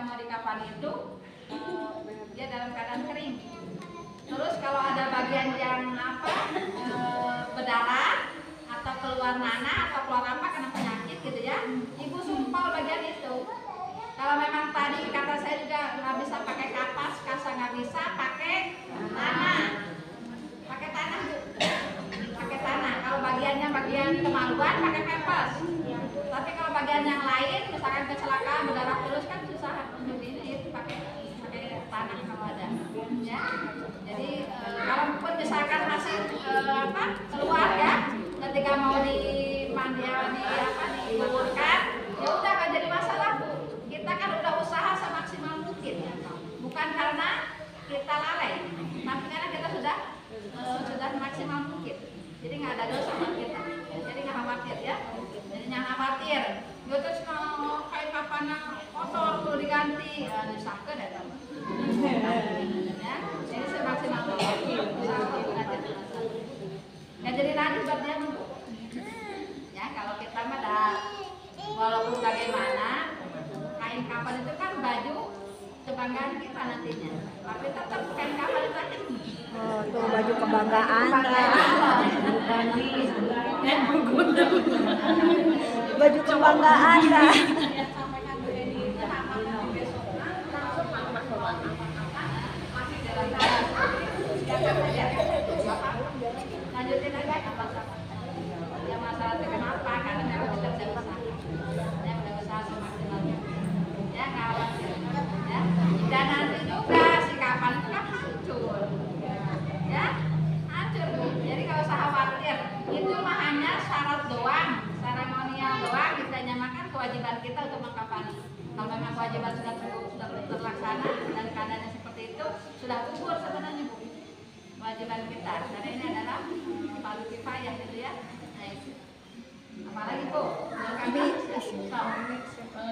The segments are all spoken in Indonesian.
mau dikafani itu dia dalam keadaan kering. Terus kalau ada bagian yang berdarah atau keluar nanah atau keluar apa karena penyakit gitu ya, ibu sumpal bagian itu. Kalau memang tadi kata saya juga nggak bisa pakai kapas, kasa nggak bisa pakai tanah, pakai tanah Bu, pakai tanah. Kalau bagian kemaluan pakai pempes. Tapi kalau bagian yang lain, misalkan kecelakaan berdarah terus kan susah untuk ini itu pakai tanah kalau ada. Ya. Jadi kalaupun misalkan hasil keluar ya, ketika mau digugurkan, ya udah nggak jadi masalah Bu. Kita kan udah usaha semaksimal mungkin, bukan karena kita lalai, tapi karena kita sudah maksimal mungkin. Jadi nggak ada dosa buat kita. Jadi nggak khawatir ya. Jadi jangan khawatir. Terus mau kain kapanan kotor perlu diganti, disahkan ya teman. Ya, jadi semaksimal mungkin. Nggak jadi nanti buat dia Bu. Ya kalau kita mah walaupun bagaimana. Kain kapan itu kan baju kebanggaan kita nantinya, tapi tetap kain kapan itu aja. Oh, tuh baju kebanggaan. Baju kebanggaan dah. Lanjutin aja ya masalah itu kenapa? Karena memang kita udah usaha. Ya udah usaha semaksimalnya. Ya nggak khawatir. Ya. Dan nanti juga si kapan itu kan hancur. Ya hancur Bu. Jadi nggak usah khawatir. Itu mah hanya syarat doang, seremonial doang. Kita nyamakan kewajiban kita untuk mengkafani. Kalau memang kewajiban sudah terlaksana dan keadaannya seperti itu, sudah gugur sebenarnya Bu. Kewajiban kita. Karena ini adalah fardu kifayah gitu ya. Nah itu. Apalagi Bu? Kami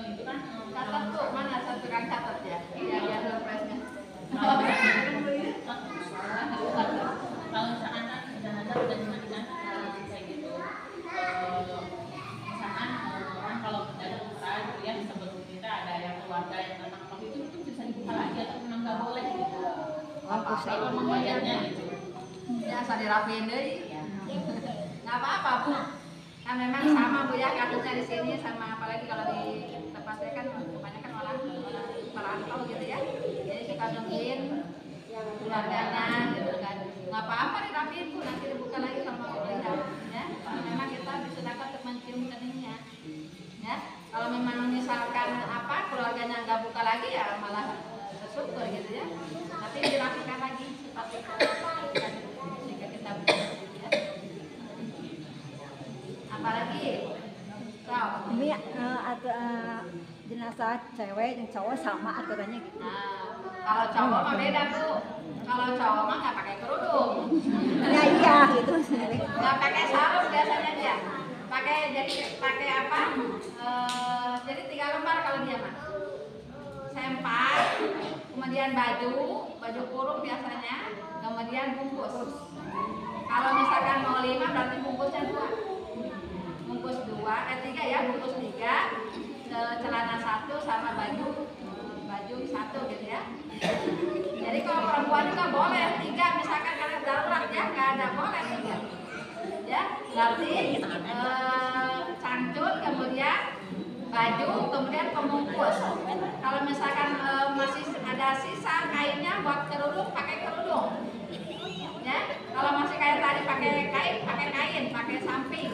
itu kan catat tuh mana satu kan catat ya? Iya ya surprise-nya. Kalau misalkan jenazah udah dimandikan kayak gitu, misalkan orang kalau mendadak buka gitu ya, sebelum kita ada yang keluarga yang datang waktu itu bisa dibuka lagi atau memang nggak boleh gitu? Kalau membayarnya gitu. Ya asal dirapiin deh. Nggak apa-apa Bu. Kan memang sama Bu ya kasusnya di sini sama apalagi kalau di tempat saya kan kebanyakan orang perantau gitu ya. Jadi suka nungguin keluarganya gitu kan. Nggak apa-apa dirapiin Bu, nanti dibuka lagi sama beliau ya. Kalau memang kita bisa dapat mencium keningnya. Ya. Kalau memang misalkan keluarganya nggak buka lagi ya malah bersyukur gitu ya. Tapi dirapikan lagi seperti jika kita buka. Apalagi Ini jenazah cewek dan cowok sama aturannya gitu. Nah, kalau cowok mah beda Bu. Kalau cowok mah nggak pakai kerudung. Ya iya gitu. Nggak pakai sarung biasanya dia. Pakai apa? Jadi 3 lembar kalau dia mah. Sempak, kemudian baju kurung biasanya, kemudian bungkus. Kalau misalkan mau 5 berarti bungkusnya 2. Bungkus 3 ya, bungkus 3, celana 1 sama baju 1 gitu ya. Jadi kalau perempuan juga boleh 3 misalkan karena darurat ya, nggak ada boleh 3. Ya, berarti cangcut kemudian baju kemudian pembungkus. Kalau misalkan masih ada sisa kainnya buat kerudung pakai kerudung. Ya, kalau masih kayak tadi pakai kain, pakai samping.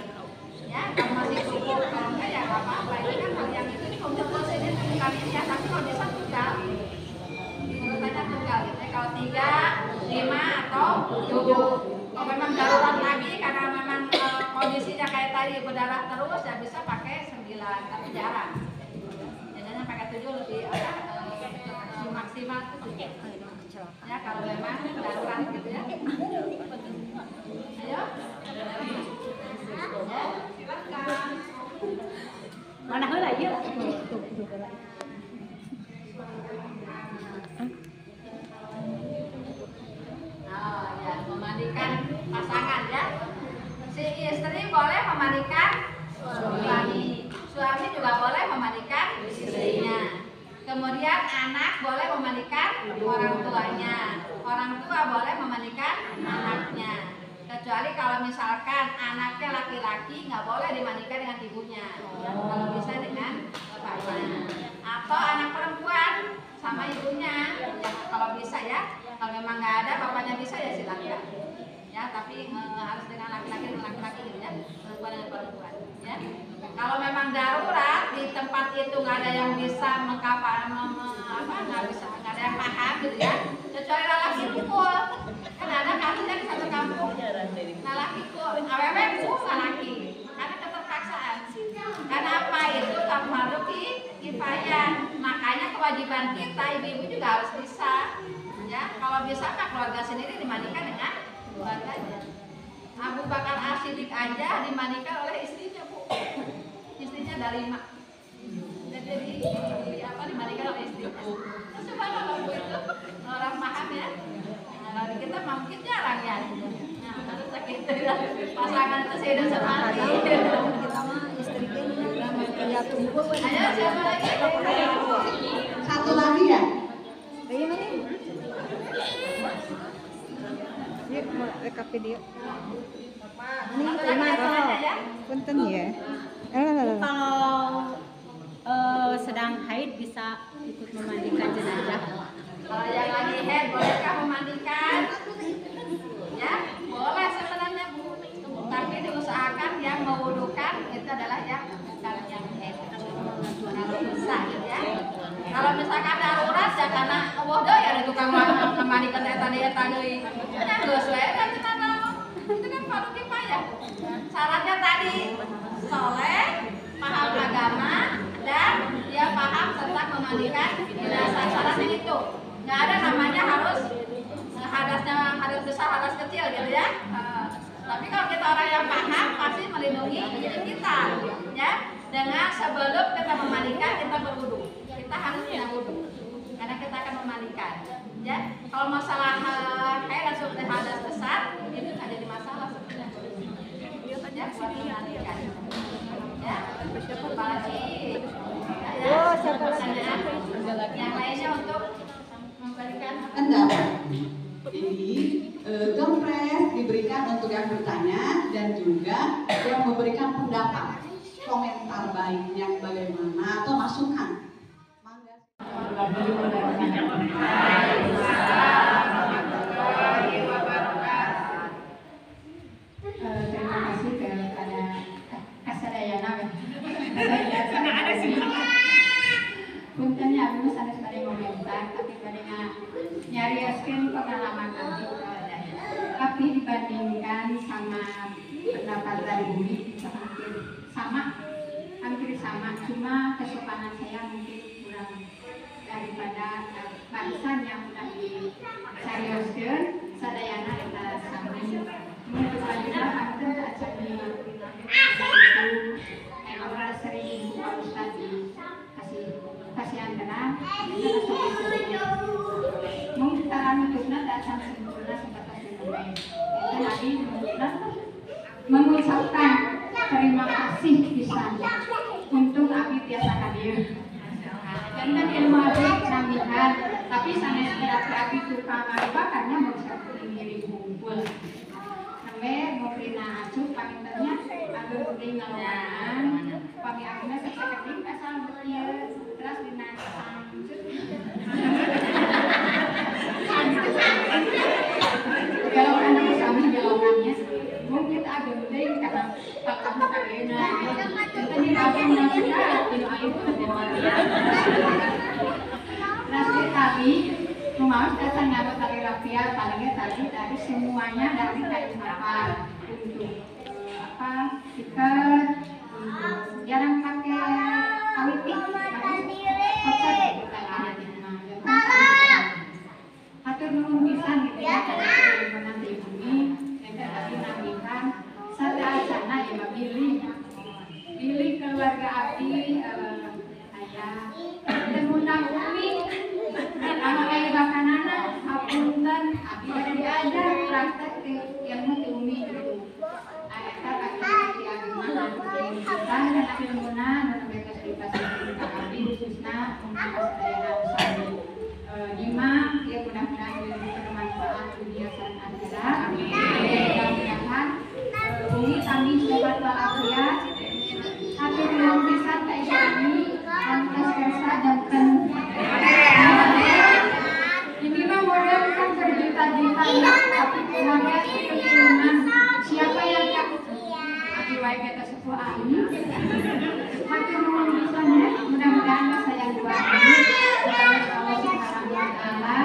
Ya, kalau masih cukup, kalau enggak ya nggak apa-apa. Ini kan kalau yang itu dibungkus ini bukan ini ya, tapi kalau bisa tunggal. Diurutannya tunggal gitu ya. Kalau 3, 5 atau 7. Kalau memang darurat lagi karena memang kondisinya kayak tadi berdarah terus ya bisa pakai 9, tapi jarang. Biasanya pakai 7 lebih maksimal itu 7. Ya kalau memang darurat gitu ya. Ayo. Ya, silakan. Mana heula ieu? Oh ya, memandikan pasangan ya. Si istri boleh memandikan suami juga boleh memandikan istrinya. Kemudian Kemudian anak boleh memandikan orang tuanya, orang tua boleh memandikan anaknya. Kecuali kalau misalkan anaknya laki-laki nggak boleh dimandikan dengan ibunya, kalau bisa dengan bapaknya. Atau anak perempuan sama ibunya, ya, kalau bisa ya. Kalau memang nggak ada bapaknya bisa ya silakan. Ya, tapi harus dengan laki-laki dengan laki-laki gitu ya, perempuan dengan perempuan. Ya. Kalau memang darurat di tempat itu nggak ada yang bisa mengkapal, nggak ada yang paham gitu ya. Kecuali lelaki pukul, kan ada kasusnya di satu kampung. Lelaki pukul, awewe pukul lelaki, karena keterpaksaan. Karena apa itu fardu kifayah. Makanya kewajiban kita ibu-ibu juga harus bisa. Ya, kalau bisa mah keluarga sendiri dimandikan dengan keluarganya. Abu Bakar As-Siddiq aja dimandikan oleh istrinya, Bu. Istrinya ada 5. Jadi dimandikan oleh istrinya. Nah, subhanallah Bu, itu orang paham ya. Nah, kita mungkin jarang ya. Nah, harus sakit pasangan itu sudah semati. Kita mah istri kan ya tunggu. Ayo siapa lagi? Satu lagi ya? Iya mana? Yuk, mau rekap video. Ini terima Ya. punten ya. Kalau sedang haid bisa ikut memandikan jenazah. Kalau yang lagi head bolehkah memandikan? Ya, boleh sebenarnya Bu. Tapi diusahakan yang mewudukan itu adalah yang bukan yang head. Kalau bisa gitu ya. Kalau misalkan darurat ya karena waduh ya ada tukang memandikan tadi. Kan geus we kan itu kan fardu kifayah. Syaratnya tadi soleh, paham agama, dan dia paham tentang memandikan jenazah. Syaratnya itu nggak ada namanya harus hadasnya hadas besar hadas kecil gitu ya. Tapi kalau kita orang yang paham pasti melindungi diri kita ya. Dengan sebelum kita memandikan kita berwudu, kita harus punya wudu karena kita akan memandikan ya. Kalau masalah haid dan seperti hadas besar itu nggak jadi masalah sebenarnya ya, buat memandikan ya. Apalagi Oh, siapa lagi? yang lainnya untuk memberikan Enggak. Jadi kempres diberikan untuk yang bertanya dan juga yang memberikan pendapat, komentar baiknya bagaimana atau masukan. Mangga. Terima kasih kepada Kasadayana. Puntennya aku sanes pada komentar, tapi pada nyariaskan pengalaman kami. Tapi dibandingkan sama pendapat dari Bumi, hampir sama, cuma kesopanan saya mungkin kurang daripada barisan yang sudah disarioskan. Sadayana kita sami. Menurut saya hampir aja di orang sering Pak Ustaz dikasih kasihan kenal, mungkin cara nutupnya dasar sempurna sebatas fenomena. Itu lagi mengucapkan terima kasih bisa untuk Abi biasa hadir. Karena ilmu Abi namihan, tapi sanes Abi tukang bakarnya mau seperti ngiring kumpul. Sampai mau kena acuh paminternya agar udah ngalaman, pami akhirnya seketik asal berkieu terus dinasang. Kalau anak kami jawabannya, mungkin agak udah karena kamu kagena. Tadi aku nanya itu ayo nasi tadi, mau datang nyawa tali rafia, palingnya tadi dari semuanya dari kain kapal untuk apa stiker, jarang pakai kawiti, kotor atur nuhun pisan gitu ya dari menanti bumi dan tadi nantikan sadasana ya pilih keluarga Abi ayah dan undang Umi nama kayak bakanana apunten Abi ada diajar praktek ilmu Umi gitu ayah kata di agama kita dan ilmuna dan mereka fasilitasi kami khususnya untuk kesadayaan sami nyimak ya mudah-mudahan bermanfaat dunia dan akhirat. Mudah-mudahan ini kami sehat walafiat. Hati belum bisa kayak kami antas kersa jangan ini mah model kan berjuta-juta tapi model keturunan siapa yang tapi baik kita sepuh ahli maka mohon bisanya mudah-mudahan sayang dua ini Allah Subhanahu wa taala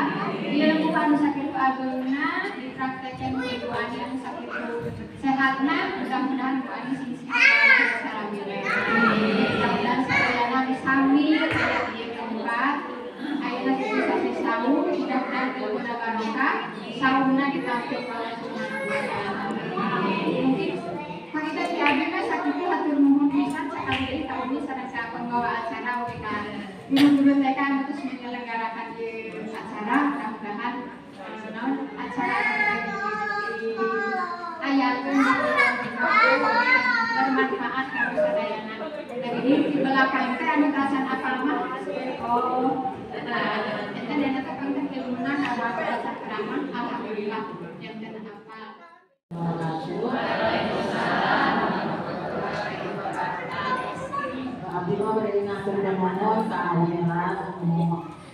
ilmu anu sakit agungna dipraktekkan doa yang sakit sehatna mudah-mudahan doa ini sing mudah-mudahan sadayana disami di tempat ayeuna kita bisa saum mudah-mudahan ilmu barokah saumna ditampil Allah Subhanahu wa taala. Mungkin kita di abdi sakit hatur nuhun pisan sekali deui tahun ini sadaya penggawa acara WK guru-guru TK terus menyelenggarakan di acara mudah-mudahan acara ayakeun bermanfaat kanggo sadayana. Dari di belakang teh anu kasan apal mah eta dana teh kang teh ilmuna kawa dasar keramat alhamdulillah yang dana apal. Abdi mah beri ngatur dan mohon ka awiran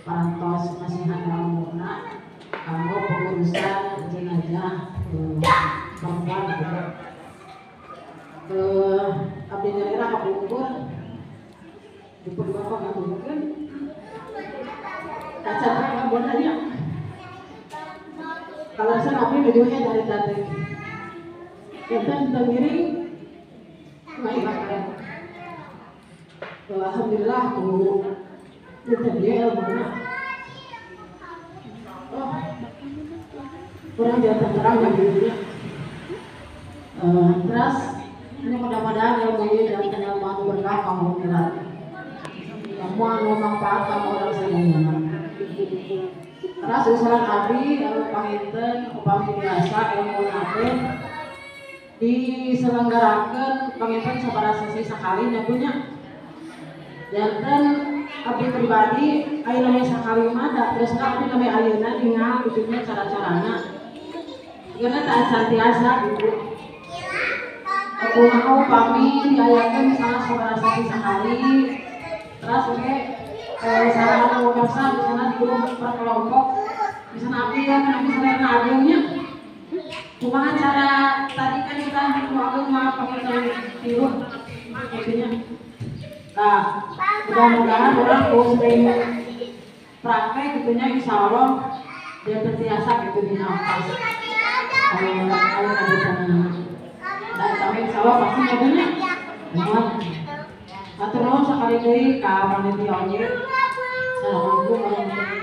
parantos nasihat umurna kanggo pengurusan jenazah perempuan gitu. Abdi daerah kapungkur dipun bapak ngaturkeun acara ngabon anya kalasan abdi nujuhnya dari tadi kita miring mai bakal alhamdulillah ku kita dia ilmuna kurang jatuh terang yang dirinya terus ini mudah-mudahan ilmunya dan kenyamanan berkah kamu kirat kamu anu manfaat kamu orang sayangnya terus usulan abdi panginten upami biasa ilmu nate diselenggarakan panginten sabaraha sesi sakali nyapunya janten abdi pribadi ayeuna sakali mah da terus abdi lami ayeuna tinggal ujungnya cara-carana karena tak santiasa gitu aku mau pami diayakeun misalnya sabaraha sesi sakali terus oke sarana wakarsa misalnya di grup per kelompok misalnya abdi ya kan misalnya agungnya kumaha cara tadi kan kita agung mah pakai tiru intinya nah mudah-mudahan orang sering praktek gitunya insya Allah dia terbiasa gitu di nafas kalau ada sana dan sampai insya Allah pasti mobilnya mohon atur nuhun sakali deui ka panitia oge. Assalamualaikum warahmatullahi wabarakatuh.